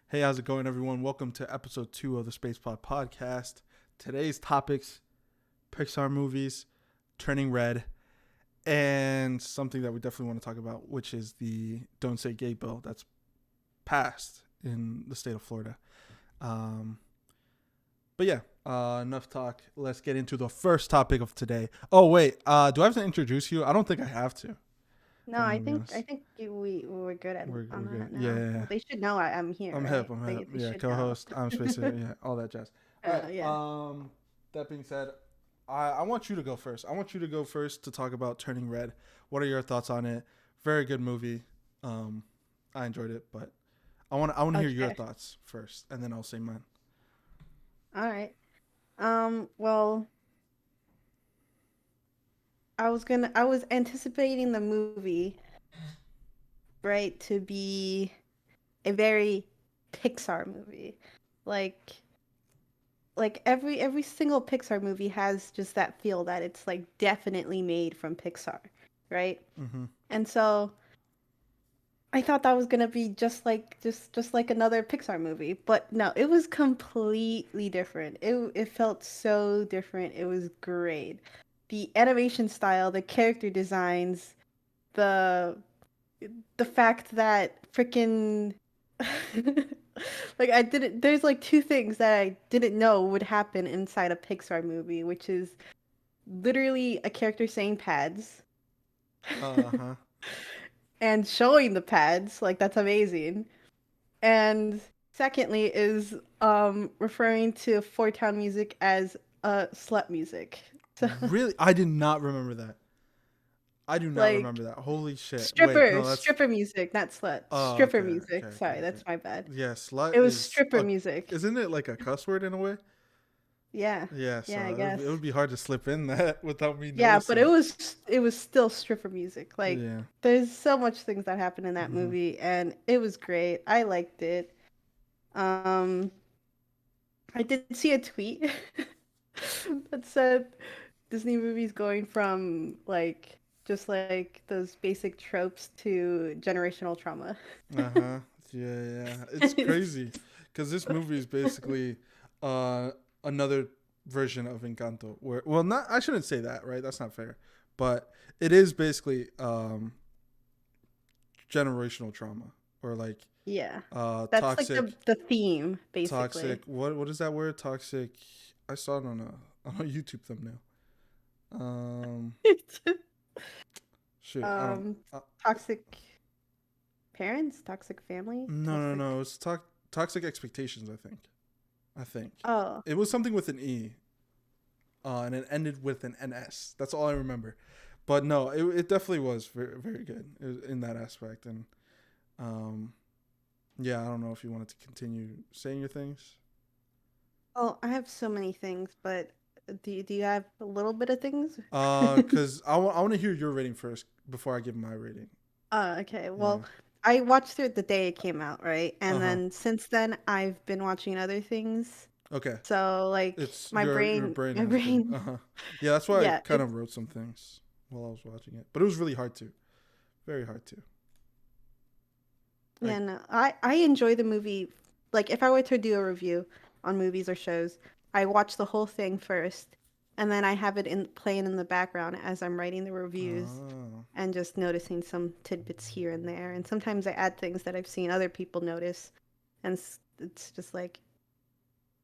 Hey, how's it going, everyone? Welcome to episode 2 of the SpacePod Podcast. Today's topics: Pixar movies, Turning Red, and something that we definitely want to talk about, which is the Don't Say Gay bill that's passed in the state of Florida. Um, but yeah, enough talk. Let's get into the first topic of today. Oh, wait, do I have to introduce you? I don't think I have to, if No, I'm I going to be think honest. I think we're good We're on good. that Yeah, now. yeah, Well, yeah. they should know I'm here, I'm hip. right? I'm hip. They Yeah, should know. co-host. I'm Spacer. Yeah, all that jazz. All right. Yeah. That being said, I want you to go first. I want you to go first to talk about Turning Red. What are your thoughts on it? Very good movie. Um, I enjoyed it, but I want to hear your Okay. thoughts first, and then I'll say mine. All right. Well, I was anticipating the movie, right, to be a very Pixar movie. Like every single Pixar movie has just that feel that it's like definitely made from Pixar, right? Mm-hmm. And so I thought that was gonna be just like another Pixar movie, but no, it was completely different. It felt so different. It was great. The animation style, the character designs, the the fact that freaking like I didn't there's like two things that I didn't know would happen inside a Pixar movie, which is literally a character saying pads Uh huh. and showing the pads, like that's amazing. And secondly is referring to Four Town music as slut music. So Really, I did not remember that. I do not like remember that. Holy shit! Wait, no, that's. stripper music, not slut. Oh, Stripper okay, music. okay, okay, Sorry, okay. that's my bad. Yeah, It slut was is stripper a. music. Isn't it like a cuss word in a way? Yeah. Yeah, Yeah, I so guess. it would be hard to slip in that without me Yeah, but noticing. it was still stripper music. Like Yeah. there's so much things that happened in that Hmm. movie and it was great. I liked it. Um I did see a tweet that said Disney movies going from like just like those basic tropes to generational trauma. Uh huh. Yeah, yeah. It's crazy because this movie is basically uh another version of Encanto. Where, well, not, I shouldn't say that, right? That's not fair. But it is basically generational trauma, or like Yeah. That's like toxic, the theme basically. toxic. What is that word? Toxic. I saw it on a YouTube thumbnail. Um, shit. I don't. um Toxic parents, toxic family, No, no, toxic. no. It's toxic expectations. I think. I think Oh, it was something with an E, and it ended with an NS. That's all I remember. But no, it definitely was very, very good in that aspect. And um, yeah, I don't know if you wanted to continue saying your things. oh, I have so many things, but do you have a little bit of things? Cause I want to hear your rating first before I give my rating. Okay. Yeah. Well, I watched it the day it came out, right? Uh And huh. then since then, I've been watching other things. Okay. So like It's your brain my has been. brain, Yeah, that's why I yeah, kind of wrote some things while I was watching it, but it was really hard to. Very hard to. yeah. Like. No, I enjoy the movie. Like if I were to do a review on movies or shows, I watch the whole thing first, and then I have it in playing in the background as I'm writing the reviews, Oh. and just noticing some tidbits here and there. And sometimes I add things that I've seen other people notice, and it's just like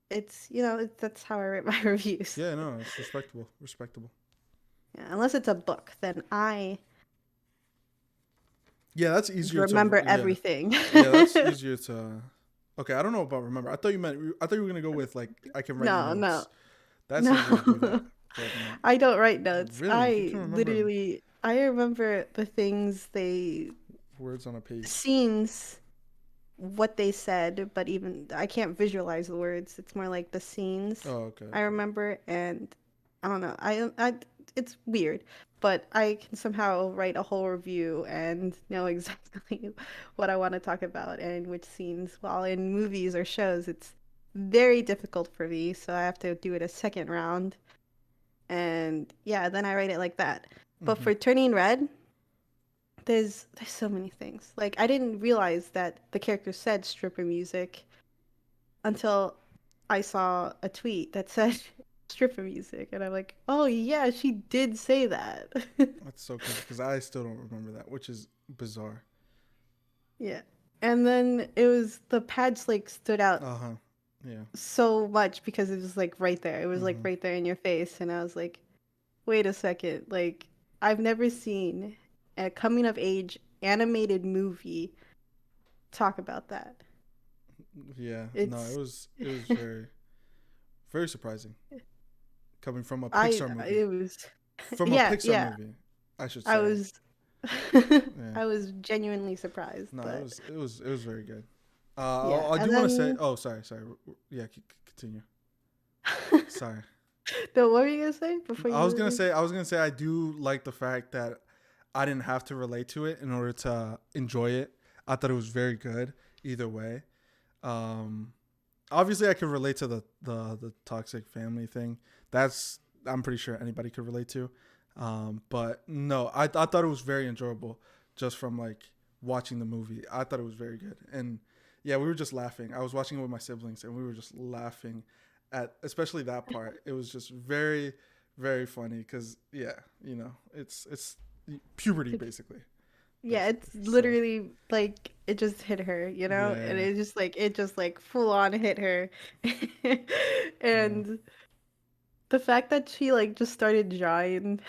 that's how I write my reviews. Yeah, no, it's respectable. Respectable. Yeah, unless it's a book, then I Yeah, that's easier to. remember Yeah, everything. yeah, that's easier to. Okay, I don't know about remember. I thought you meant. I thought you were gonna go with like I can write No, no, notes. That's easier to do no. that. But no, I don't write notes. really, you can remember I remember the things they words on a page. scenes what they said, but even I can't visualize the words. It's more like the scenes Oh, okay, I okay. remember, and I don't know. I it's weird, but I can somehow write a whole review and know exactly what I want to talk about and which scenes. While in movies or shows, it's very difficult for me, so I have to do it a second round, and yeah, then I write it like that. But Mm-hmm. for Turning Red, there's so many things. Like I didn't realize that the character said stripper music until I saw a tweet that said stripper music, and I'm like, oh yeah, she did say that. That's so crazy because I still don't remember that, which is bizarre. Yeah. And then it was the pads like stood out Uh huh. Yeah. so much because it was like right there. It was like Mm-hmm. right there in your face, and I was like, wait a second, like I've never seen a coming of age animated movie talk about that. Yeah. No, It's it was very very surprising coming from a I Pixar movie. it was From a yeah, Pixar yeah. movie, I should I say. was Yeah. I was genuinely surprised, No, but it was very good. yeah. I And do want to say. then Oh, sorry. Yeah, continue. Sorry. no, what were you gonna say before I was gonna you? say. I was gonna say. I do like the fact that I didn't have to relate to it in order to enjoy it. I thought it was very good either way. Um, Obviously, I could relate to the toxic family thing. That's I'm pretty sure anybody could relate to. But no, I thought it was very enjoyable just from like watching the movie. I thought it was very good, and yeah, we were just laughing. I was watching it with my siblings, and we were just laughing at especially that part. It was just very very funny because yeah, it's puberty basically, Yeah, it's basically. So literally like it just hit her, you know? And yeah, it just like full on hit her. yeah. And the fact that she like just started drawing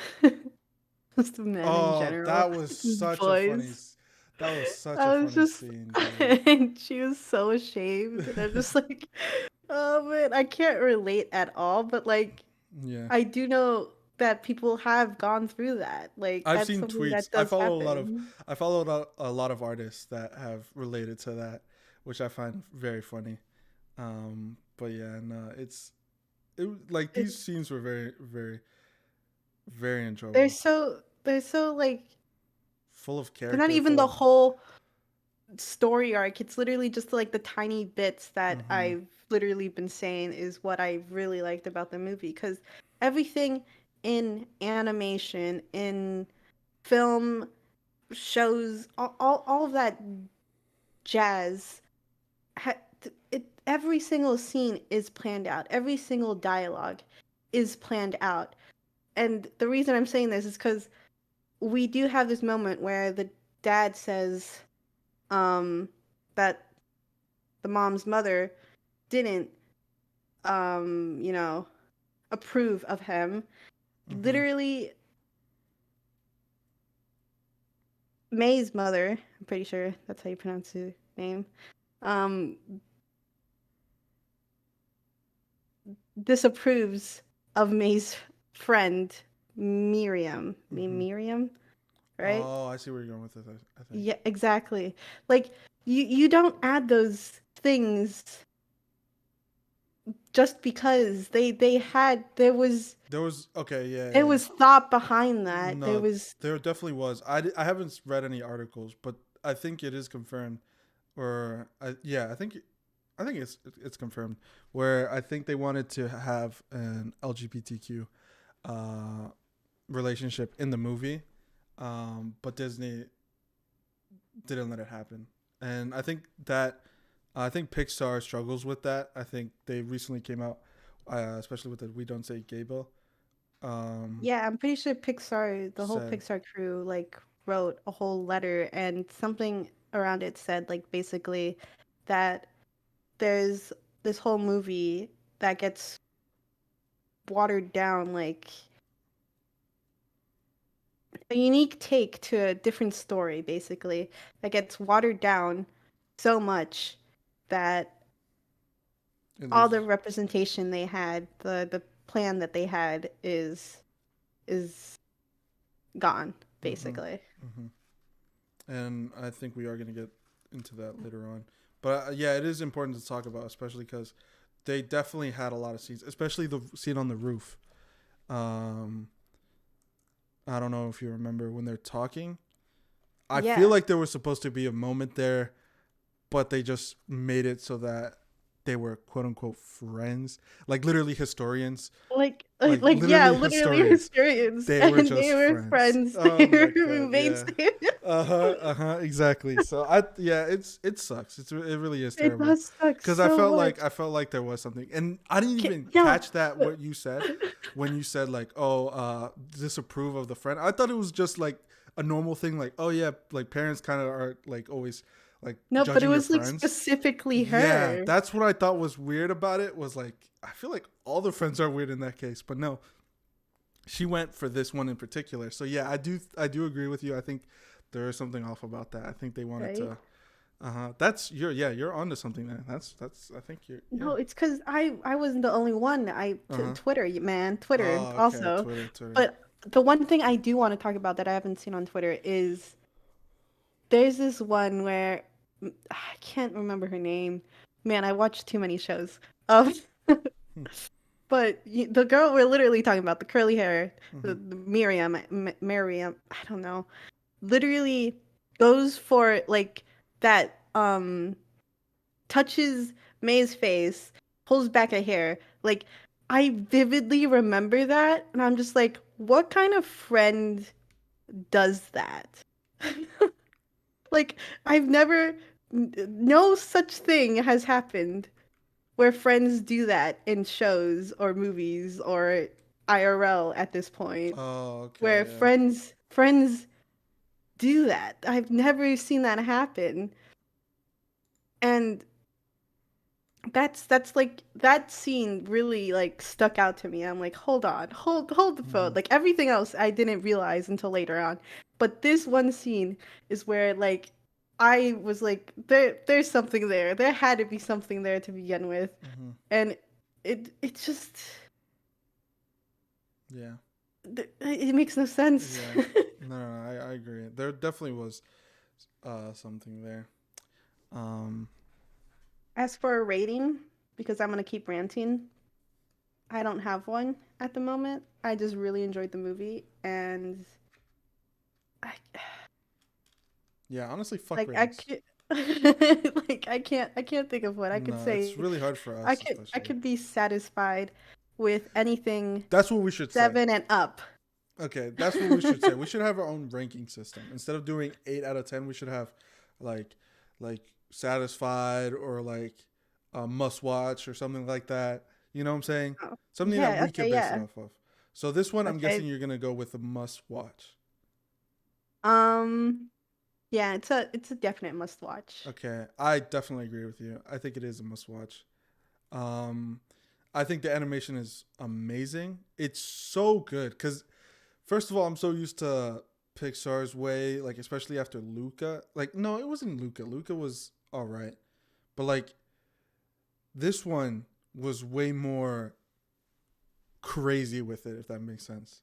just men in Oh, general, boys. that was such a I was funny just scene, dude. and she was so ashamed and I'm just like, oh man, I can't relate at all, but like Yeah. I do know that people have gone through that. Like I've that's seen something tweets. that does happen. I follow a lot of artists that have related to that, which I find very funny. But yeah, no, like these It's scenes were very very very they're enjoyable. so like Full of they're not character, even full the of whole story arc. It's literally just like the tiny bits that mhm. I've literally been saying is what I really liked about the movie because everything in animation, in film, shows, all of that jazz, ha- every single scene is planned out. Every single dialogue is planned out. And the reason I'm saying this is because we do have this moment where the dad says um, that the mom's mother didn't, you know, approve of him. Mhm. Literally, May's mother, I'm pretty sure that's how you pronounce her name, um, disapproves of May's friend, Miriam. Mhm. Miriam, right? Oh, I see where you're going with this. I think. Yeah, exactly. Like, you don't add those things just because they had There was okay, yeah, there yeah. was thought behind that. There No, was there definitely was. I haven't read any articles, but I think it is confirmed. Or yeah, I think it's confirmed. Where I think they wanted to have an LGBTQ uh, relationship in the movie, but Disney didn't let it happen. And I think Pixar struggles with that. I think they recently came out, especially with the "We Don't Say Gay" bill. Um, yeah, I'm pretty sure the whole said, Pixar crew like wrote a whole letter and something around it said like basically that there's this whole movie that gets watered down like a unique take to a different story basically that gets watered down so much that it all the loses. representation they had, the plan that they had is gone Mm-hmm. basically. Mm-hmm. And I think we are going to get into that later on. But yeah, it is important to talk about, especially because they definitely had a lot of scenes, especially the scene on the roof. Um, I don't know if you remember when they're talking. I feel Yeah. like there was supposed to be a moment there, but they just made it so that they were quote unquote friends, like literally historians, like like yeah, literally literally historians. experience, They were and they just were friends. friends. They Oh my were god, roommates. yeah. Exactly. So it sucks. It really is It terrible. does suck Because so much. I felt like there was something, and I didn't even No. catch that what you said when you said like, oh, disapprove of the friend. I thought it was just like a normal thing, like, oh yeah, like parents kind of are like always like No, but it judging their was like friends. specifically Yeah, her. that's what I thought was weird about it. Was like, I feel like all the friends are weird in that case, but no, she went for this one in particular. So yeah, I do agree with you. I think there is something off about that. I think they wanted Right? to. That's you're onto something there. That's I think you're yeah. No, it's because I wasn't the only one. Uh-huh. Twitter, man, Twitter Oh, okay. also. Twitter. But the one thing I do want to talk about that I haven't seen on Twitter is there's this one where I can't remember her name. Man, I watched too many shows. Um, Hmm. but the girl we're literally talking about, the curly hair, Mm-hmm. the Miriam, I don't know, literally goes for like that touches May's face, pulls back a hair. Like, I vividly remember that, and I'm just like, what kind of friend does that? Like, I've never, no such thing has happened where friends do that in shows or movies or IRL at this point, Oh, okay. where Yeah. friends do that. I've never seen that happen, and that's like that scene really like stuck out to me. I'm like, hold on, hold the phone. Mm-hmm. Like everything else I didn't realize until later on. But this one scene is where like I was like, there's something there. There had to be something there to begin with. Mm-hmm. And it just Yeah. it makes no sense. Yeah. No, I agree. There definitely was something there. Um. As for a rating, because I'm gonna keep ranting, I don't have one at the moment. I just really enjoyed the movie, and I Yeah. Honestly, fuck like I ratings. could like I can't think of what I could No, it's say. really hard for us, I especially. could be satisfied with anything That's what we should say. 7 and up. Okay, that's what we should say. We should have our own ranking system. Instead of doing 8 out of 10, we should have like like satisfied or like must watch or something like that. You know what I'm saying? Oh. Something that Yeah, we okay, could base it yeah. off of. So this one, I'm Okay. guessing you're gonna go with a must watch. Um yeah, it's a definite must watch. Okay, I definitely agree with you. I think it is a must watch. Um, I think the animation is amazing. It's so good because first of all, I'm so used to Pixar's way, like especially after Luca. Like, no, it wasn't Luca. Luca was all right, but like this one was way more crazy with it, if that makes sense.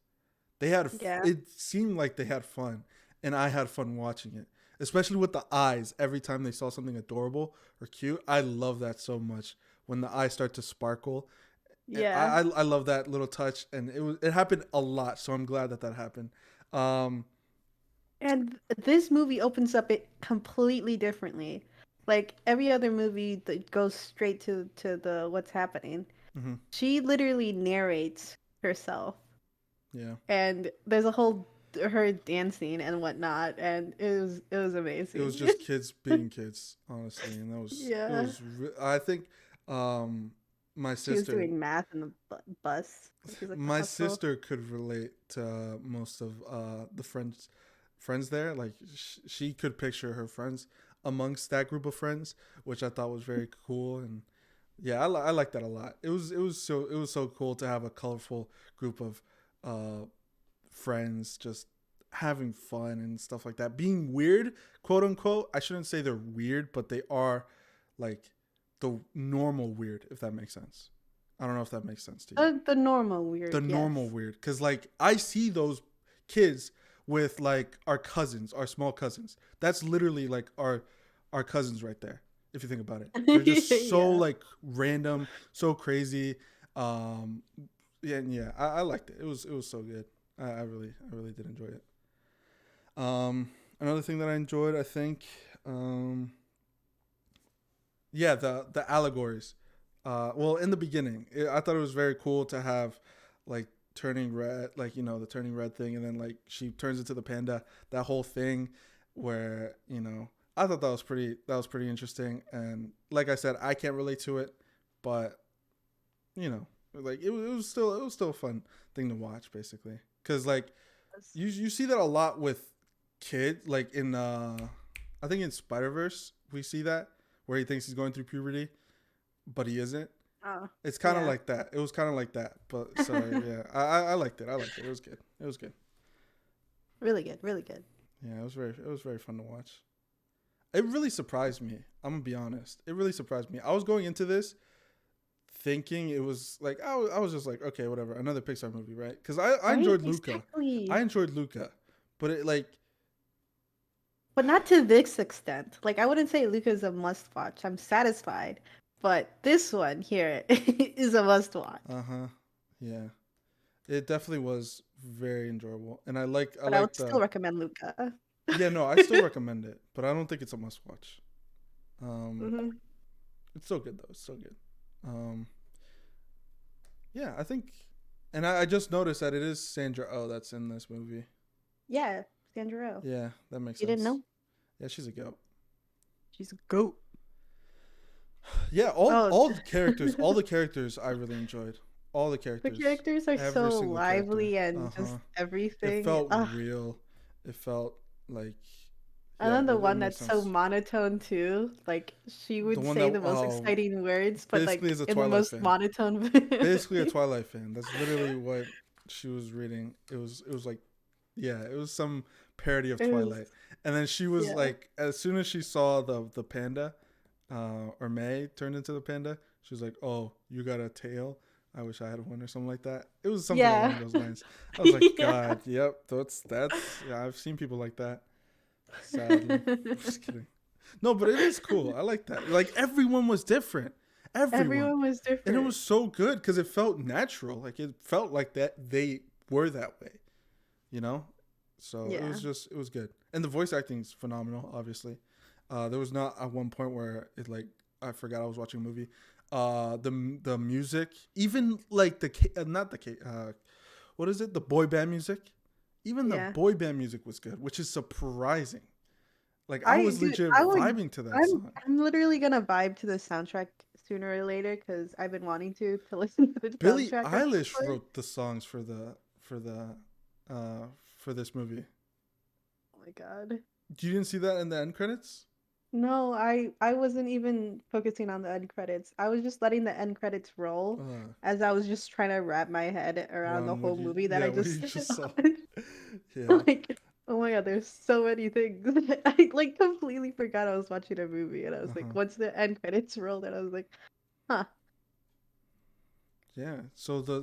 Yeah. It seemed like they had fun, and I had fun watching it, especially with the eyes. Every time they saw something adorable or cute, I love that so much when the eyes start to sparkle. And Yeah. I love that little touch, and it happened a lot. So I'm glad that that happened. Um, And this movie opens up it completely differently. Like every other movie that goes straight to the what's happening. mhm, She literally narrates herself, yeah, and there's a whole her dancing and whatnot, and it was it was amazing. just kids being kids, honestly, and Yeah, I think um, my she was sister doing math in the bus. She's like the my hustle. sister could relate to most of the friends there. Like she could picture her friends amongst that group of friends, which I thought was very cool. And yeah, I like that a lot. It was so cool to have a colorful group of uh, friends just having fun and stuff like that. Being weird, quote unquote. I shouldn't say they're weird, but they are like the normal weird, if that makes sense. I don't know if that makes sense to you. The normal The weird, normal yes. weird, because like I see those kids with like our cousins, our small cousins. That's literally like our cousins right there, if you think about it. They're just so Yeah. like random, so crazy. um yeah, and yeah, I liked it. It was so good. I really did enjoy it. Another thing that I enjoyed, I think, um yeah, the allegories. Well, in the beginning, I thought it was very cool to have like turning red, like the turning red thing, and then like she turns into the panda. That whole thing, where I thought that was pretty interesting. And like I said, I can't relate to it, but like it was still a fun thing to watch, basically, because like you see that a lot with kids, like in I think in Spider-Verse we see that where he thinks he's going through puberty but he isn't. Oh, It's kind of yeah. like that. It was kind of like that. But so yeah, I liked it. I liked it. It was good. It was good. Really good, really good. Yeah, it was very fun to watch. It really surprised me. I'm gonna be honest. It really surprised me. I was going into this thinking it was like I was just like, okay, whatever, another Pixar movie, right? Because I Right? enjoyed Luca. I Exactly. enjoyed Luca, but it like But not to this extent. Like I wouldn't say Luca's a must watch. I'm satisfied. But this one here is a must watch. uh-huh, yeah, it definitely was very enjoyable, and I But I like would still the recommend Luca. yeah, no, I still recommend it, but I don't think it's a must watch. Um, Hmm. it's so good though. It's so good. Um, yeah, I think, and I just noticed that it is Sandra Oh that's in this movie. Yeah, Sandra Oh. Yeah, that makes You didn't sense. know? Yeah, she's a goat. She's a goat. Yeah, all Oh, all the characters I really enjoyed. All the the characters, characters are every so single character. lively Uh and just huh. It everything. felt Ugh. real. It felt like, And yeah, then the it one made that's so sense. monotone too. Like she The would one say that the most exciting words, but basically like is a in the Twilight most fan. monotone. Basically a Twilight fan. That's literally what she was reading. It was like, yeah, it was some parody of It was, Twilight. And then she was yeah. like, as soon as she saw the panda, or May turned into the panda, she was like, "Oh, you got a tail. I wish I had one," or something like that. It was something Yeah. along those lines. I was like, Yeah. God, yep, that's yeah. I've seen people like that. Sadly, I'm just kidding. No, but it is cool. I like that. Like everyone was different. Everyone. Everyone was And it different. was so good because it felt natural. Like it felt like that they were that way, you know? So Yeah. it was good. And the voice acting is phenomenal, obviously. There was not at one point where it like, I forgot I was watching a movie. The music, even like not the what is it? The boy band music? Even the Yeah. boy band music was good, which is surprising. Like I I was dude, legit I would vibing to that I'm song. I'm literally gonna vibe to the soundtrack sooner or later because I've been wanting to listen to the Billie soundtrack at this Eilish point. wrote the songs uh for this movie. Oh my god. You didn't see that in the end credits? No, I wasn't even focusing on the end credits. I was just letting the end credits roll Uh, as I was just trying to wrap my head around the around what whole you movie that yeah I what you just just saw. watched. Yeah. Like, oh my god, there's so many things. I like completely forgot I was watching a movie and I was like, Uh-huh. once the end credits rolled and I was like, huh. Yeah. So the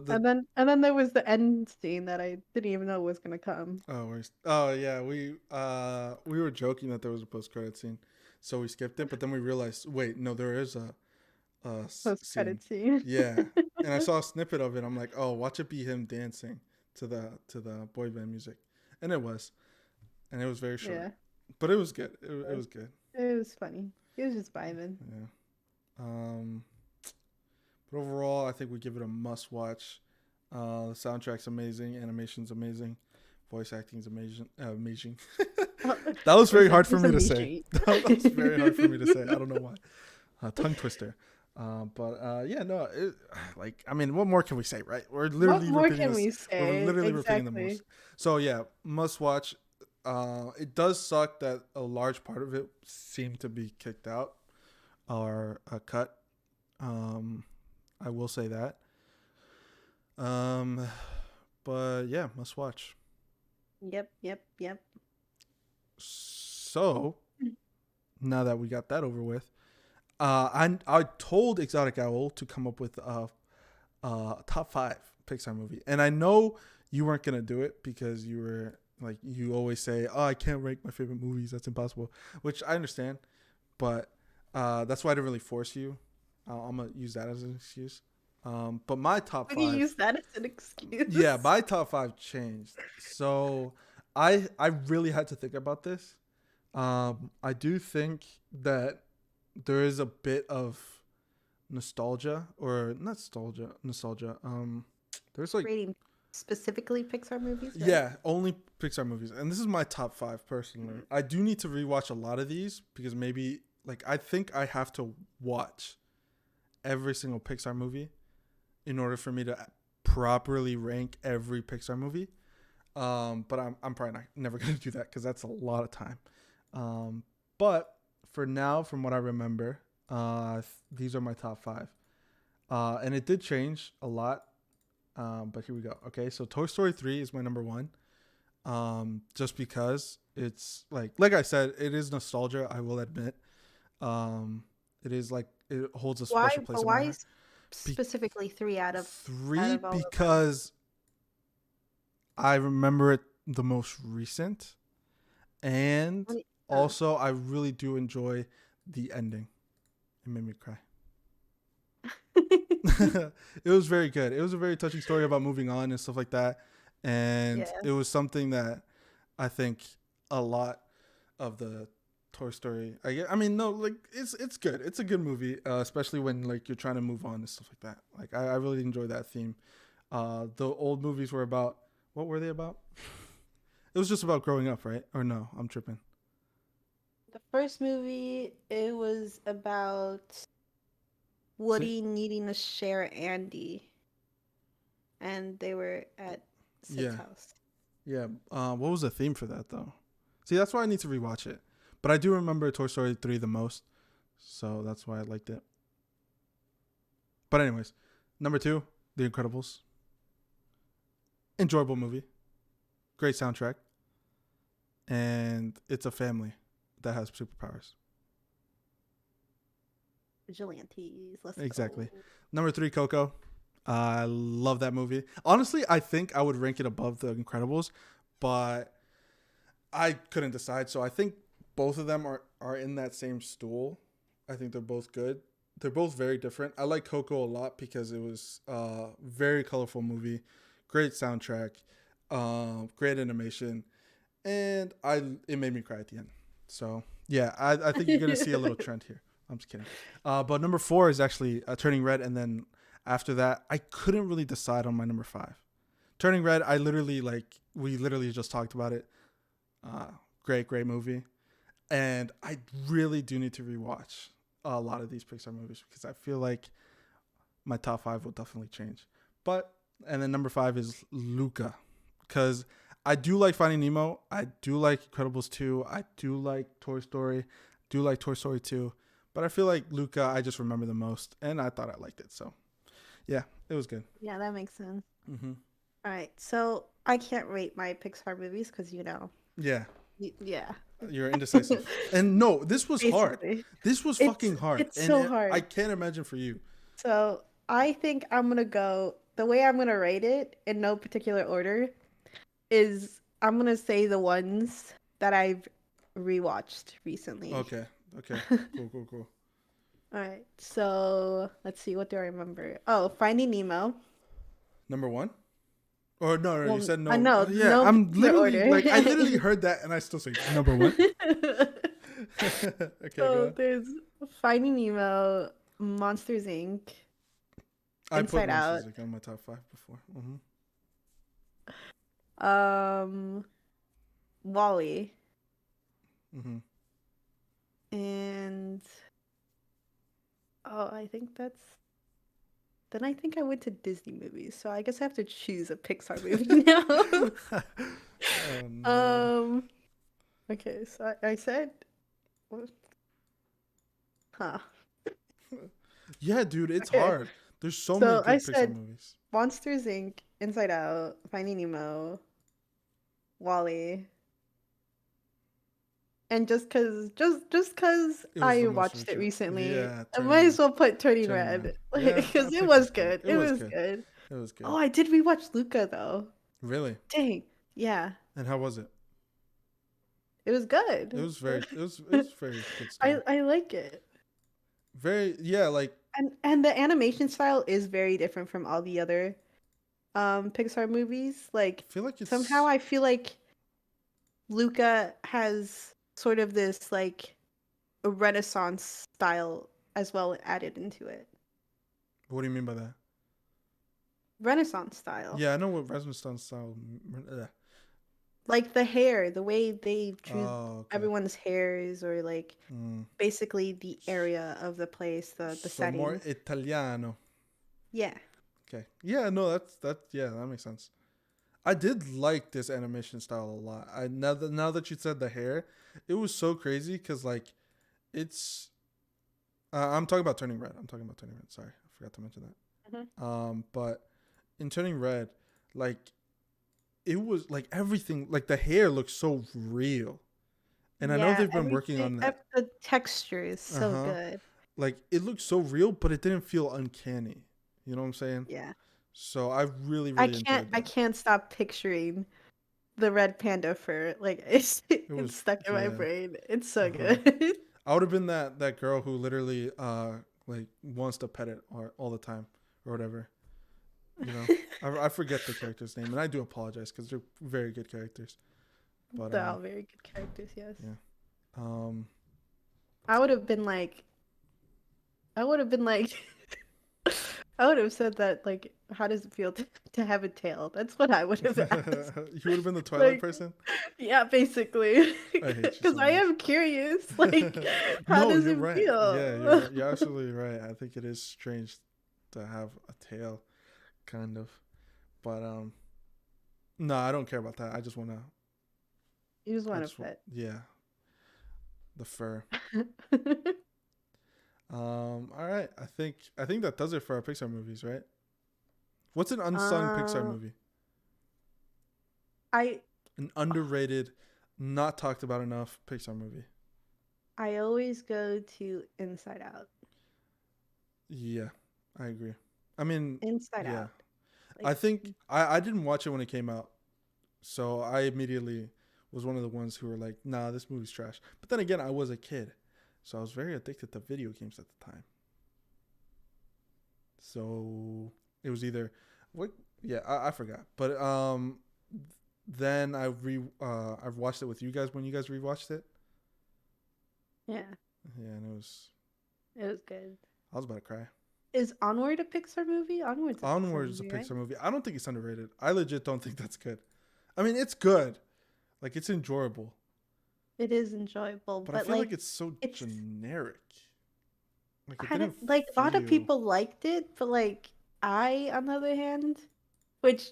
And then there was the end scene that I didn't even know was gonna come. oh yeah, we were joking that there was a post credit scene. So we skipped it, but then we realized, wait, no, there is a Post scene. credit scene. Yeah. And I saw a snippet of it. I'm like, "Oh, watch it be him dancing to the boy band music." And it was. And it was very short. Yeah. But it was good. It was good. It was funny. It was just vibing. Yeah. Um, but overall, I think we give it a must watch. The soundtrack's amazing, animation's amazing, voice acting's amazing. Amazing. Oh, That was very voice hard for acting's me to say. amazing. That was very hard for me to say. I don't know why. Tongue twister. But yeah, no. Like, I mean, what more can we say, right? We're What literally more repeating can this. we We're say? literally repeating the Exactly. most. So yeah, must watch. It does suck that a large part of it seemed to be kicked out or cut. Um, I will say that. Um, but yeah, must watch. Yep, yep, yep. So now that we got that over with, I told Exotic Owl to come up with top five Pixar movie, and I know you weren't gonna do it because you were like you always say, "Oh, I can't rank my favorite movies. That's impossible," which I understand, but that's why I didn't really force you. I'm gonna use that as an excuse. But my top We can five, use that as an yeah, excuse. my top five changed. So I really had to think about this. I do think that there is a bit of nostalgia or not nostalgia. There's like Rating specifically Pixar movies, right? yeah, only Pixar movies, and this is my top 5 personally. I do need to rewatch a lot of these because maybe like I think I have to watch every single Pixar movie in order for me to properly rank every Pixar movie. But I'm probably never gonna do that because that's a lot of time. But for now, from what I remember, these are my top 5. And it did change a lot. But here we go. Okay, so Toy Story 3 is my number 1. Just because it's like I said, it is nostalgia. I will admit. It is like it holds a Why? special place But in my why heart. specifically three out of Three all of them? because I remember it the most recent, and also I really do enjoy the ending. It made me cry. It was very good. It was a very touching story about moving on and stuff like that, and Yeah. it was something that I think a lot of the Toy Story. I mean, no, like it's good. It's a good movie, especially when like you're trying to move on and stuff like that. Like I really enjoy that theme. The old movies were about what were they about? It was just about growing up, right? Or no, I'm tripping. The first movie, it was about Woody needing to share Andy, and they were at Sid's Yeah, house. yeah. What was the theme for that though? See, that's why I need to rewatch it. But I do remember Toy Story 3 the most, so that's why I liked it. But anyways, number 2, The Incredibles. Enjoyable movie, great soundtrack, and it's a family that has superpowers. Vigilantes. Let's Exactly. go. Number 3, Coco. I love that movie. Honestly, I think I would rank it above The Incredibles, but I couldn't decide. So I think both of them are in that same stool. I think they're both good. They're both very different. I like Coco a lot because it was a very colorful movie, great soundtrack, great animation, and it made me cry at the end. So yeah, I think you're gonna see a little trend here. I'm just kidding. But number 4 is actually Turning Red, and then after that, I couldn't really decide on my number 5. Turning Red, we literally just talked about it. Great movie, and I really do need to rewatch a lot of these Pixar movies because I feel like my top 5 will definitely change. But and then number 5 is Luca, because I do like Finding Nemo. I do like Incredibles 2. I do like Toy Story. Do like Toy Story 2. But I feel like Luca, I just remember the most, and I thought I liked it. So, yeah, it was good. Yeah, that makes sense. Mm-hmm. All right, so I can't rate my Pixar movies because Yeah, yeah. you're indecisive. And no, this was hard. Basically, This was fucking hard. it's And so I hard. can't imagine for you. So I think I'm gonna go the way I'm gonna rate it in no particular order is I'm gonna say the ones that I've rewatched recently. Okay. Cool. All right, so let's see, what do I remember? Oh, Finding Nemo. Number 1? Or no, you Well, said I no. know, Yeah, no I'm particular literally order. like I literally heard that and I still say number 1. Okay, go So on. there's Finding Nemo, Monsters Inc., I put Inside Monsters Out, Inc. on my top 5 before. Mm-hmm. um, Wally, Mm-hmm. and I think that's. Then I think I went to Disney movies, so I guess I have to choose a Pixar movie now. Oh no. Okay, so I said, huh? Yeah, dude, it's Okay, hard. There's so many so I good Pixar said movies. Monsters Inc., Inside Out, Finding Nemo, Wally, and just cause It was I the most watched it recent. recently, Yeah, I might Turning as well put Turning Red. Red, like Yeah, because it Turning was Red's good. good. It It was was good. good. It was Oh, good. I did rewatch Luca though. Really? Dang, yeah, And how was it? it was It good. was very it was very good story. I like it. Very yeah, like And the animation style is very different from all the other Pixar movies. Like I feel like somehow it's I feel like Luca has sort of this like a Renaissance style as well added into it. What do you mean by that? Renaissance style. Yeah, I know what Renaissance style. Like the hair, the way they drew Oh, okay. everyone's hairs, or like Mm. basically the area of the place, the So more setting. Italiano. Yeah. Okay. Yeah, no, yeah, that makes sense. I did like this animation style a lot. I now that you said the hair, it was so crazy because like it's. I'm talking about Turning Red. I'm talking about Turning Red. Sorry, I forgot to mention Mhm. that. But in Turning Red, like it was like everything, like the hair looks so real, and I know Yeah, they've been working on that. the texture is Uh so huh. good. Like it looked so real, but it didn't feel uncanny. You know what I'm saying? Yeah. So I really, really enjoyed I that. can't stop picturing the red panda fur. Like it's It it's was, stuck in my yeah. brain. It's so Uh huh. good. I would have been that girl who literally like wants to pet it all the time or whatever. You know, I forget the character's name, and I do apologize because they're very good characters. But They're all very good characters, yes. yeah. Um, I would have been like I would have been like I would have said that, like, how does it feel to have a tail? That's what I would have asked. you would have been the Twilight Like, person. yeah, basically. I hate you Because so I much. am curious. Like, how No, does you're it right. Yeah, feel? you're absolutely right. I think it is strange to have a tail, kind of. But no, I don't care about that. I just wanna. You just I want a just want. pet. Yeah, the fur. All right. I think that does it for our Pixar movies, right? What's an unsung Pixar um, movie? I An underrated, not talked about enough Pixar movie. I always go to Inside Out. Yeah, I agree. I mean, Inside yeah. Out. I Like, think I didn't watch it when it came out, so I immediately was one of the ones who were like, "Nah, this movie's trash." But then again, I was a kid, so I was very addicted to video games at the time. So it was either what? Yeah, I forgot. But then I've watched it with you guys when you guys rewatched it. yeah, Yeah, and it was it was good. I was about to cry. Is Onward a Pixar movie? Onward's a Pixar Onward is a movie, right? Pixar movie. I don't think it's underrated. I legit don't think that's good. I mean, it's good. Like it's enjoyable, It is enjoyable, but I but feel like like it's so it's generic. Like it kind of didn't like a lot of feel people liked it, but like I, on the other hand, which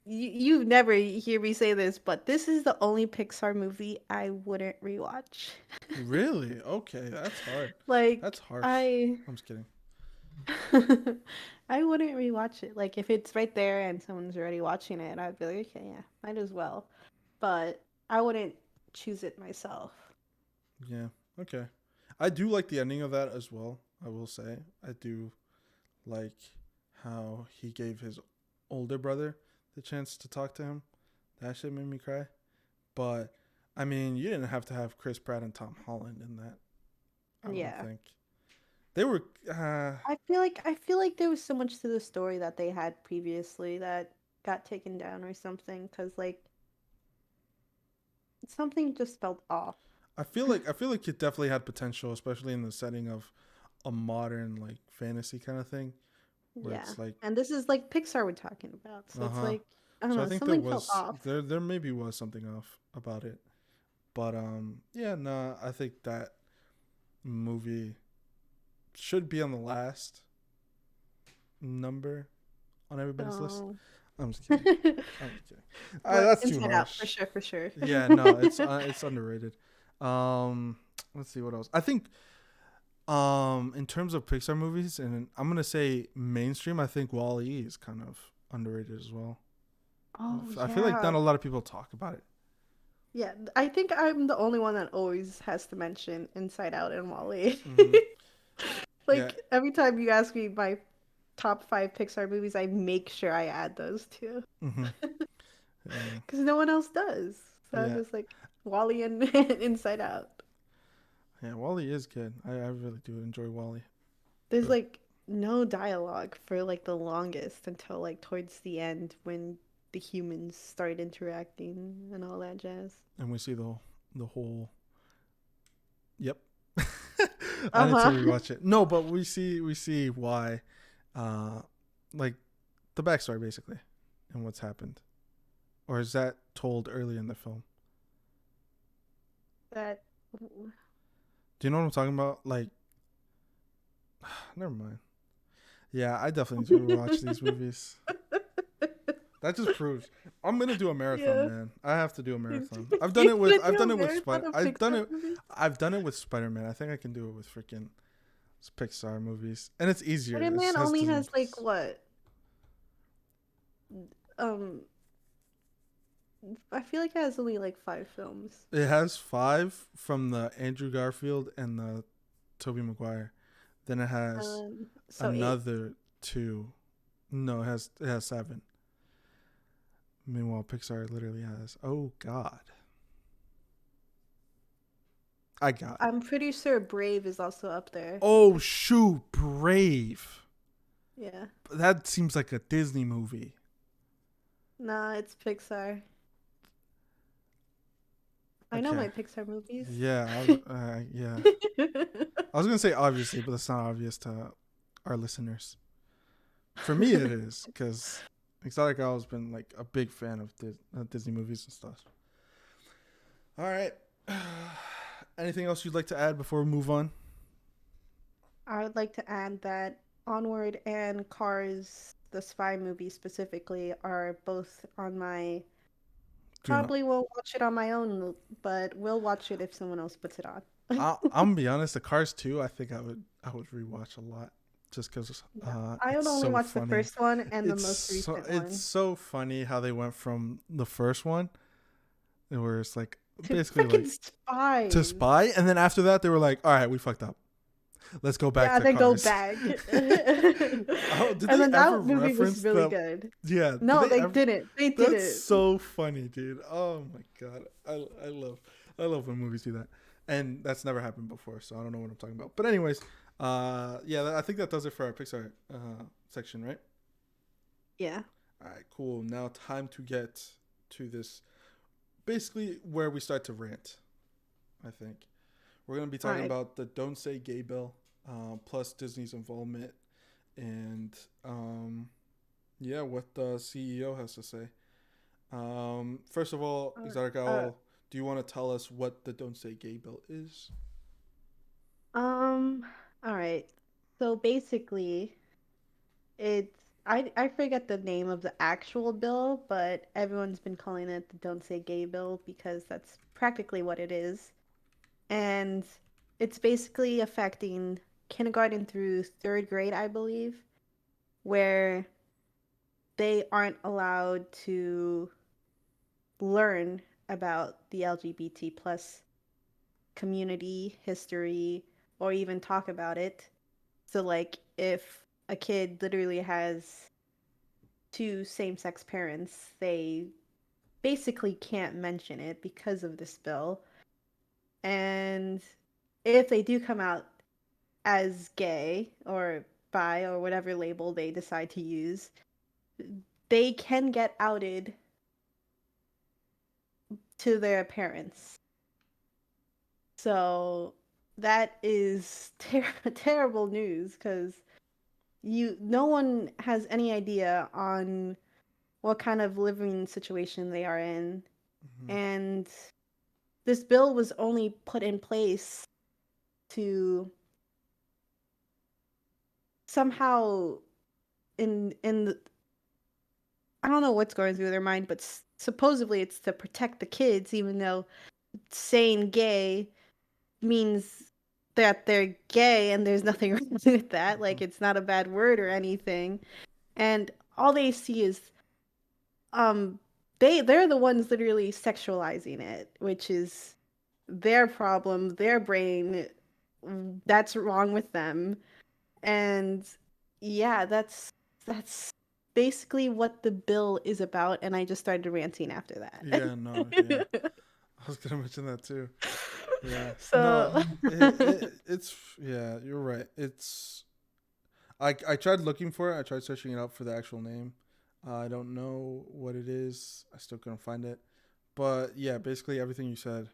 you never hear me say this, but this is the only Pixar movie I wouldn't rewatch. really okay. That's hard. That's Like harsh. I I'm just kidding. I wouldn't rewatch it. Like if it's right there and someone's already watching it, I'd be like, okay, yeah, might as well. But I wouldn't choose it myself. Yeah. Okay. I do like the ending of that as well. I will say I do like how he gave his older brother the chance to talk to him. That shit made me cry. But I mean, you didn't have to have Chris Pratt and Tom Holland in that. I don't Yeah. think they were. I feel like there was so much to the story that they had previously that got taken down or something, cuz like something just felt off. I feel like it definitely had potential, especially in the setting of a modern like fantasy kind of thing, where Yeah. it's like, And this is like Pixar we're talking about. So uh it's huh. like I don't So I know, think there something felt was off. there maybe was something off about it, but yeah, no, I think that movie should be on the last number on everybody's list. Oh. I'm just kidding. I'm just kidding. But That's too Inside Out for harsh. sure, for sure. Yeah, no, it's underrated. Let's see what else. I think in terms of Pixar movies, and I'm gonna say mainstream, I think Wall-E is kind of underrated as well. Oh I feel like yeah. not a lot of people talk about it. Yeah, I think I'm the only one that always has to mention Inside Out and Wall-E. Hmm. Yeah. Like every time you ask me my top 5 Pixar movies, I make sure I add those too. Hmm. Yeah. Because no one else does. So I'm Yeah. just like Wall-E and Inside Out. Yeah. Wall-E is good. I really do enjoy Wall-E. There's like no dialogue for like the longest until like towards the end when the humans start interacting and all that jazz. And we see the whole. Yep. I need to Uh-huh. rewatch it. No, but we see why uh, like the backstory basically and what's happened, or is that told early in the film? That Do you know what I'm talking about? Like, never mind. Yeah, I definitely need to rewatch these movies. That just proves I'm gonna do a marathon, yeah. man. I have to do a You're marathon. gonna do a marathon of I've done Pixar it. movies? I've done it with Spider Man. I think I can do it with freaking Pixar movies, and it's easier. It Spider-Man has only Disney has like Plus. what? Um, I feel like it has only like 5 films. It has 5 from the Andrew Garfield and the Tobey Maguire. Then it has So 8. another 2. No, it has 7. Meanwhile, Pixar literally has. Oh God, I got it. I'm pretty sure Brave is also up there. Oh shoot, Brave. Yeah. That seems like a Disney movie. Nah, it's Pixar. I know Okay. my Pixar movies. Yeah, yeah. I was gonna say obviously, but that's not obvious to our listeners. For me, it is because Exotic Owl's been like a big fan of Disney movies and stuff. All right. Anything else you'd like to add before we move on? I would like to add that Onward and Cars, the spy movie specifically, are both on my. Do not. Probably won't watch it on my own, but will watch it if someone else puts it on. I'm gonna be honest. The Cars 2, I think I would rewatch a lot, just because Yeah. I would it's only so watch the funny. first one and the most recent It's one. so funny how they went from the first one, where it's like To basically like freaking to spies. spy, and then after that they were like, all right, we fucked up. Let's go back Yeah, to then go Cars. back. Oh, did And they then ever that movie was reference really the? good. Yeah, did No, they they ever? didn't. They That's didn't. so funny, dude. Oh my god, I love when movies do that, and that's never happened before, so I don't know what I'm talking about. But anyways, yeah, I think that does it for our Pixar section, right? Yeah. All right, cool. Now time to get to this, basically where we start to rant. I think we're gonna be All talking right. about the Don't Say Gay bill, plus Disney's involvement, and yeah, what the CEO has to say. First of all, Exotic Uh, Owl, do you want to tell us what the Don't Say Gay bill is? um, all right. So basically, it's I forget the name of the actual bill, but everyone's been calling it the Don't Say Gay bill because that's practically what it is. And it's basically affecting kindergarten through 3rd grade, I believe, where they aren't allowed to learn about the LGBT plus community, history, or even talk about it. So, like, if a kid literally has 2 same-sex parents, they basically can't mention it because of this bill. And if they do come out as gay or bi or whatever label they decide to use, they can get outed to their parents. So that is terrible news because no one has any idea on what kind of living situation they are in. Mm-hmm. And this bill was only put in place to somehow in the, I don't know what's going through their mind, but supposedly it's to protect the kids, even though saying gay means that they're gay and there's nothing wrong with that. Mm-hmm. Like it's not a bad word or anything. And all they see is um they're the ones literally sexualizing it, which is their problem, their brain. That's wrong with them. And yeah, that's basically what the bill is about, and I just started ranting after that. Yeah, no, yeah. I was gonna mention that too. Yeah, no, So it's yeah. You're right. I tried looking for it. I tried searching it up for the actual name. I don't know what it is. I still couldn't find it. But yeah, basically everything you said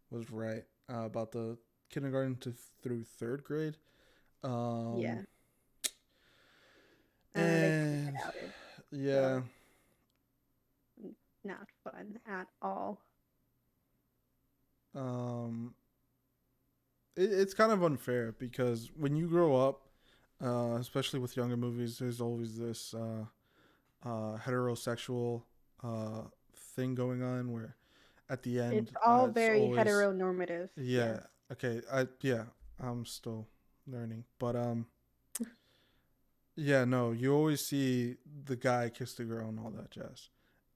was right about the kindergarten through 3rd grade. Um, yeah. Yeah. So not fun at all. Um, it's kind of unfair because when you grow up, especially with younger movies, there's always this heterosexual uh, thing going on where at the It's end all it's very always heteronormative. yeah, Yes. okay, I'm still learning, but yeah, no, you always see the guy kiss the girl and all that jazz.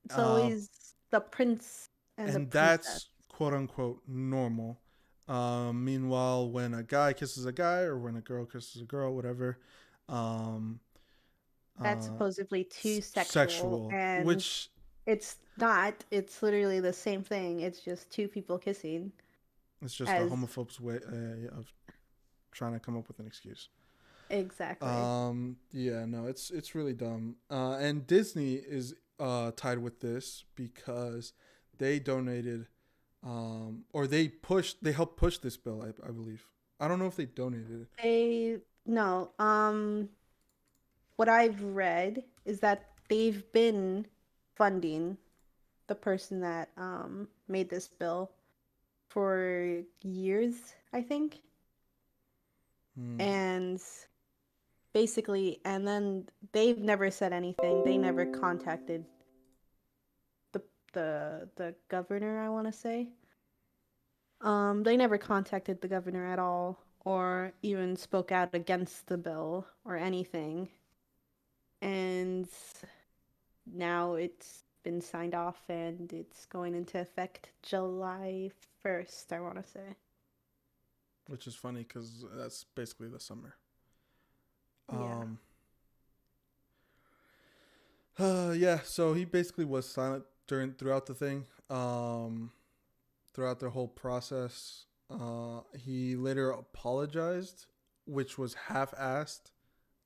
It's Um, always the prince and the and princess. that's quote unquote normal. Meanwhile, when a guy kisses a guy or when a girl kisses a girl, whatever, um, That's uh, supposedly too sexual, sexual, and which it's not. It's literally the same thing. It's just two people kissing. is just a As homophobe's way of trying to come up with an excuse. exactly. Yeah, no, it's really dumb. And Disney is tied with this because they donated, or they helped push this bill. I believe. I don't know if they donated it. They no. What I've read is that they've been funding the person that made this bill for years, I think. Hmm. And basically, and then they've never said anything. They never contacted the the governor, I want to say. They never contacted the governor at all or even spoke out against the bill or anything. And now it's been signed off and it's going into effect July 1st, I want to say. Which is funny because that's basically the summer. Yeah. Um. Yeah. So he basically was silent throughout the thing. Throughout the whole process. He later apologized, which was half-assed.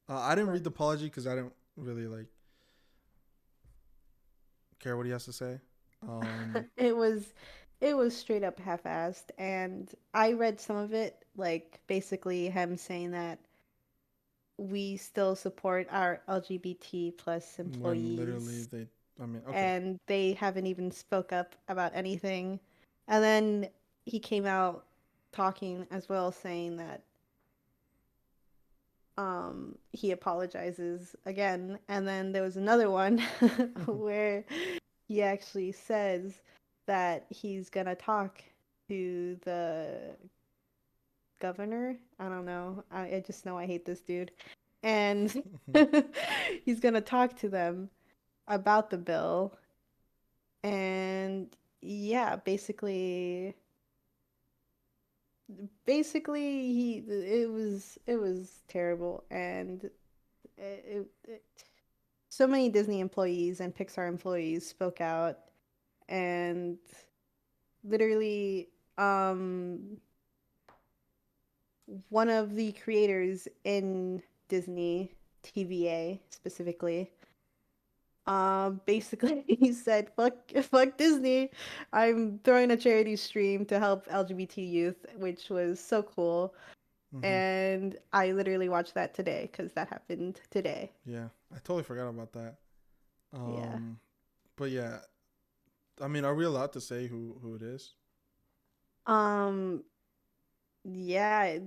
I didn't But read the apology because I didn't really care what he has to say. Um, it was straight up half-assed, and I read some of it, like basically him saying that we still support our LGBT plus when literally employees, they, I mean, okay. and they haven't even spoke up about anything. And then he came out talking as well, saying that he apologizes again. And then there was another one where he actually says that he's gonna talk to the governor. I don't know. I just know I hate this dude. And he's gonna talk to them about the bill. And yeah, basically he it was terrible, and it so many Disney employees and Pixar employees spoke out, and literally one of the creators in Disney TVA specifically basically he said fuck Disney. I'm throwing a charity stream to help LGBT youth, which was so cool. Hmm. And I literally watched that today because that happened today. Yeah, I totally forgot about that. Yeah. Um, but yeah, I mean, are we allowed to say who it is? Um. Yeah.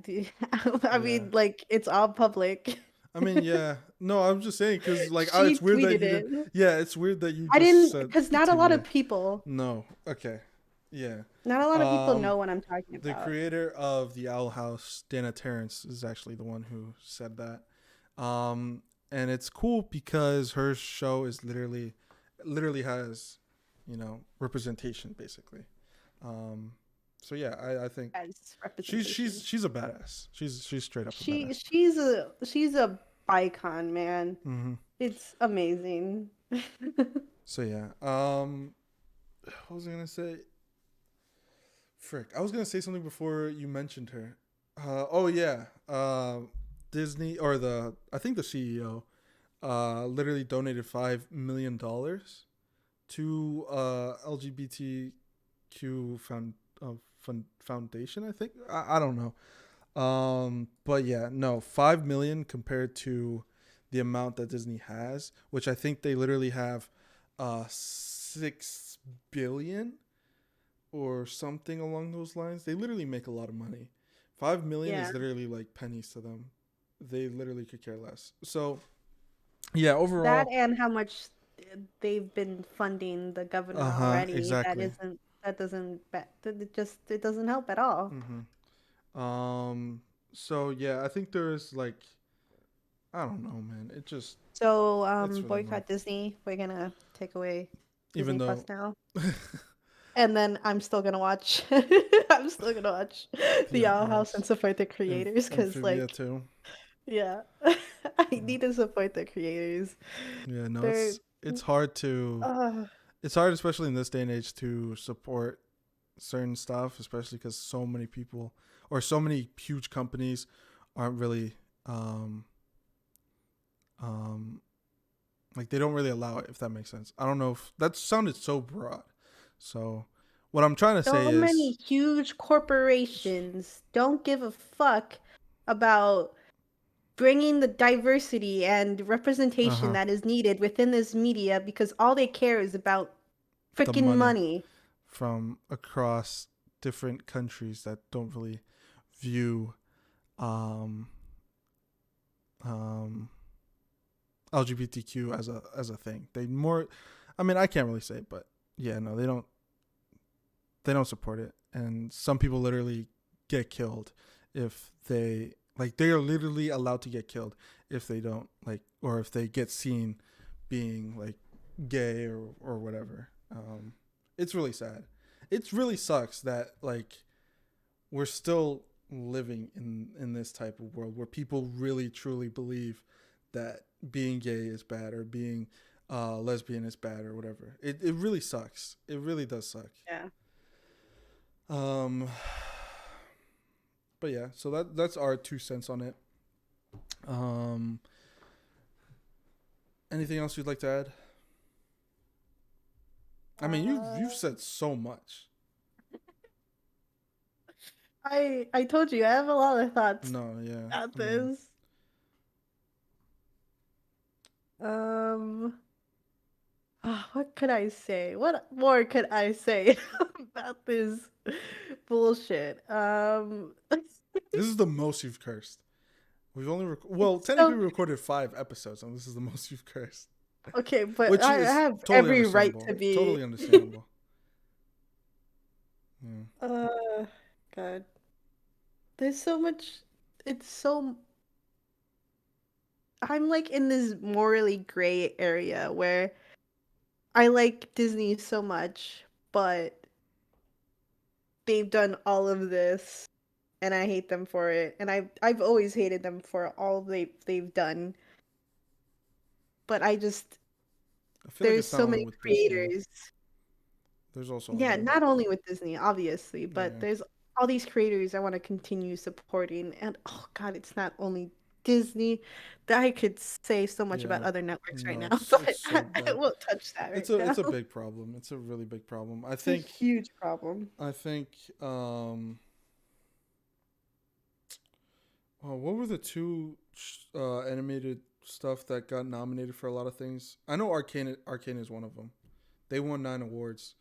I Yeah. mean, like it's all public. I mean, yeah. No, I'm just saying because She it's weird that tweeted you didn't. it. Yeah, it's weird that you I just didn't said because not a lot of TVA. people, No. Okay. Yeah. not a lot of people Um, know what I'm talking the about. creator of the Owl House, Dana Terrence, is actually the one who said that. And it's cool because her show is literally has, representation basically. Um, so yeah, I think As she's representation. she's she's a badass. She's straight up a badass. She's a icon, man. Hmm. It's amazing. So yeah. What was I gonna say? Frick, I was gonna say something before you mentioned her. Oh yeah. Disney or I think the CEO literally donated $5 million to LGBTQ foundation. I think I don't know. But yeah, no, 5 million compared to the amount that Disney has, which I think they literally have 6 billion or something along those lines. They literally make a lot of money. 5 million Yeah. is literally like pennies to them. They literally could care less. So yeah, That overall, and how much they've been funding the governor already. exactly. That doesn't it doesn't help at all. So yeah, I think there's like, I don't know, man. So It's really annoying. boycott Disney. We're gonna take away Even Disney Plus though, now. And then I'm still gonna watch. I'm still gonna watch yeah, the Owl House and Alice, support the creators because, Amphibia like, too. yeah, I Yeah, need to support the creators. yeah. No, They're, it's hard to. uh, It's hard, especially in this day and age, to support certain stuff, especially because so many people or so many huge companies aren't really um like, they don't really allow it, if that makes sense. I don't know if that sounded so broad. So what I'm trying to say so many is, huge corporations don't give a fuck about bringing the diversity and representation uh-huh, that is needed within this media because all they care is about the freaking money money. from across different countries that don't really view um um LGBTQ as a thing. They more, I mean, I can't really say, but yeah, no, they don't support it, and some people literally get killed if they are literally allowed to get killed if they don't like, or if they get seen being like gay or whatever. It's really sad. It really sucks that like we're still living in this type of world where people really truly believe that being gay is bad, or being lesbian is bad, or whatever. It really sucks. It really does suck. Yeah. Um, but yeah, so that's our 2 cents on it. Um, anything else you'd like to add? I mean, you've Uh, said so much. I told you I have a lot of thoughts No, yeah, about I mean, this. Um, what could I say? What more could I say about this bullshit? this is the most you've cursed. We've only well, technically So we recorded 5 episodes, and this is the most you've cursed, okay, but which I is have totally every right to understandable. be. Totally understandable. Yeah. Uh, God, there's so much. It's so. I'm like in this morally gray area where I like Disney so much, but they've done all of this and I hate them for it. And I've always hated them for all they've done. But I just I feel like there's it's not so only many with Disney. creators. There's also Yeah, other. not only with Disney, obviously, but Yeah. there's all these creators I want to continue supporting. And oh God, it's not only Disney. That I could say so much about Yeah. other networks right No, now, it's but so I bad. won't touch that right now. It's a big problem. It's a really big problem. It's a huge problem. I think um what were the two animated stuff that got nominated for a lot of things? I know Arcane is one of them. They won 9 awards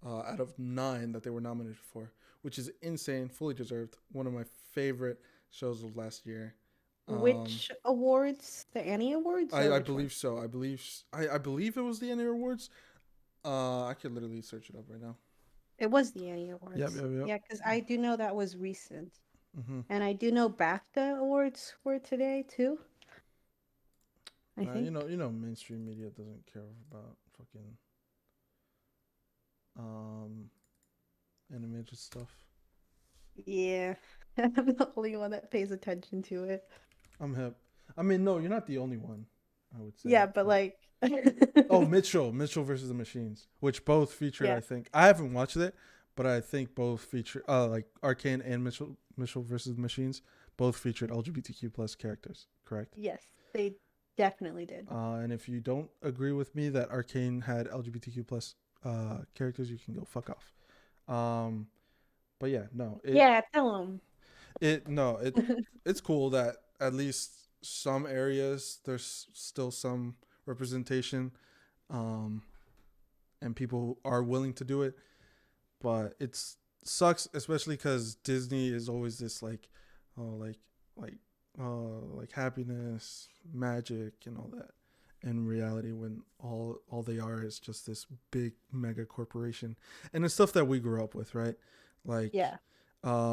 out of 9 that they were nominated for, which is insane, fully deserved. One of my favorite shows of last year. Um, Which awards? The Annie Awards or I which one? believe so. I believe it was the Annie Awards. I could literally search it up right now. It was the Annie Yep, Awards. yep, yep. Yeah, because I do know that was recent. Mm-hmm. And I do know BAFTA awards were today too, I think. Mainstream media doesn't care about fucking um animated stuff. Yeah. I'm the only one that pays attention to it. I'm hip. I mean, no, you're not the only one, I would say. Yeah, but But like oh, Mitchell versus the Machines, which both featured. yeah. I think I haven't watched it, but I think both feature like Arcane and Mitchell versus the Machines both featured LGBTQ plus characters. Correct. Yes, they definitely did. And if you don't agree with me that Arcane had LGBTQ plus characters, you can go fuck off. Um, but yeah, no, Yeah, tell them. it no, it's cool that at least some areas there's still some representation, um, and people are willing to do it, but it's sucks, especially because Disney is always this like, oh like like happiness, magic, and all that. In reality, when all they are is just this big mega corporation, and the stuff that we grew up with, right? Like, Yeah.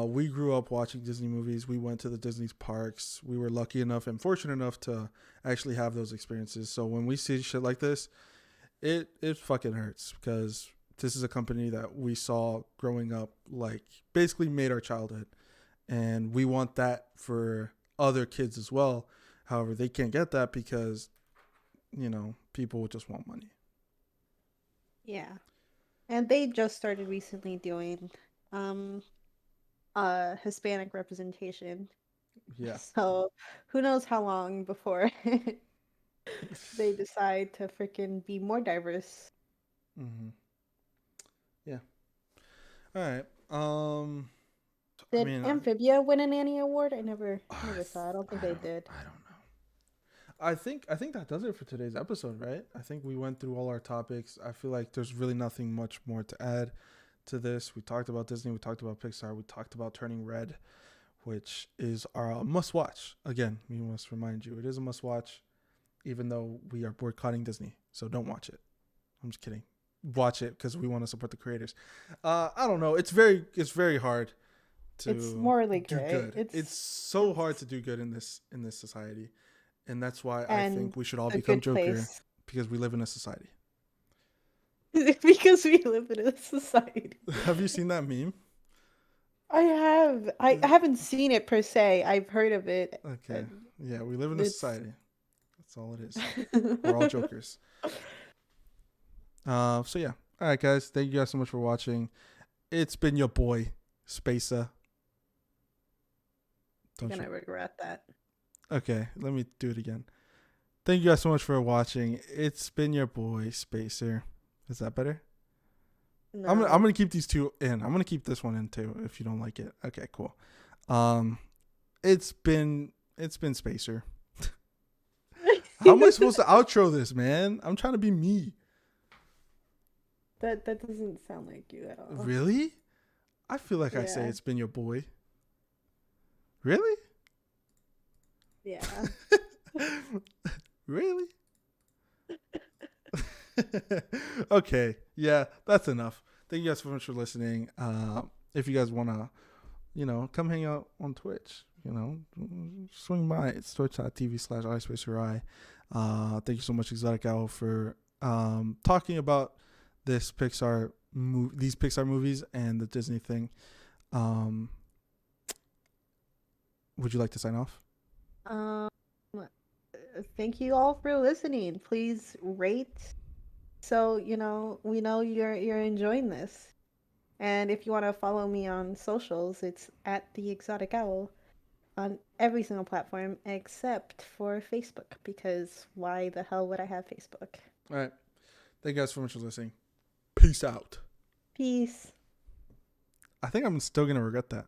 we grew up watching Disney movies. We went to the Disney's parks. We were lucky enough and fortunate enough to actually have those experiences. So when we see shit like this, it fucking hurts because this is a company that we saw growing up, like basically made our childhood, and we want that for other kids as well. However, they can't get that because people just want money. Yeah. And they just started recently doing um Hispanic representation. Yeah. So who knows how long before they decide to freaking be more diverse. Mm-hmm. Yeah. All right. I Did mean, Amphibia win an Annie Award? I I, never saw. I don't think they did. I don't know. I think that does it for today's episode, right? I think we went through all our topics. I feel like there's really nothing much more to add to this. We talked about Disney, we talked about Pixar, we talked about Turning Red, which is our must watch. Again, we must remind you, it is a must watch, even though we are boycotting Disney. So don't watch it. I'm just kidding. Watch it because we want to support the creators. I don't know. It's very hard It's to morally do good. good. It's so hard to do good in this society, and that's why I and think we should all a become good Joker place. because we live in a society. Because we live in a society. Have you seen that meme? I have. I haven't seen it per se. I've heard of it. Okay. Yeah, we live in a It's society. That's all it is. We're all Jokers. So yeah. All right, guys. Thank you guys so much for watching. It's been your boy, Spacer. I'm gonna regret that. Okay, let me do it again. Thank you guys so much for watching. It's been your boy, Spacer. Is that better? No. I'm gonna keep these two in. I'm gonna keep this one in too if you don't like it. Okay, cool. It's been Spacer. How am I supposed to outro this, man? I'm trying to be me. That doesn't sound like you at all. Really? I feel like I say it's been your boy. Really? Yeah. Really? Okay. Yeah, that's enough. Thank you guys so much for listening. If you guys want to, come hang out on Twitch, swing by. It's twitch.tv/iSpaceRI. Thank you so much, Exotic Owl, for talking about these Pixar movies and the Disney thing. Would you like to sign off? Thank you all for listening. Please rate so we know you're enjoying this. And if you want to follow me on socials, it's at the Exotic Owl on every single platform except for Facebook, because why the hell would I have Facebook? All right. Thank you guys so much for listening. Peace out. Peace. I think I'm still going to regret that.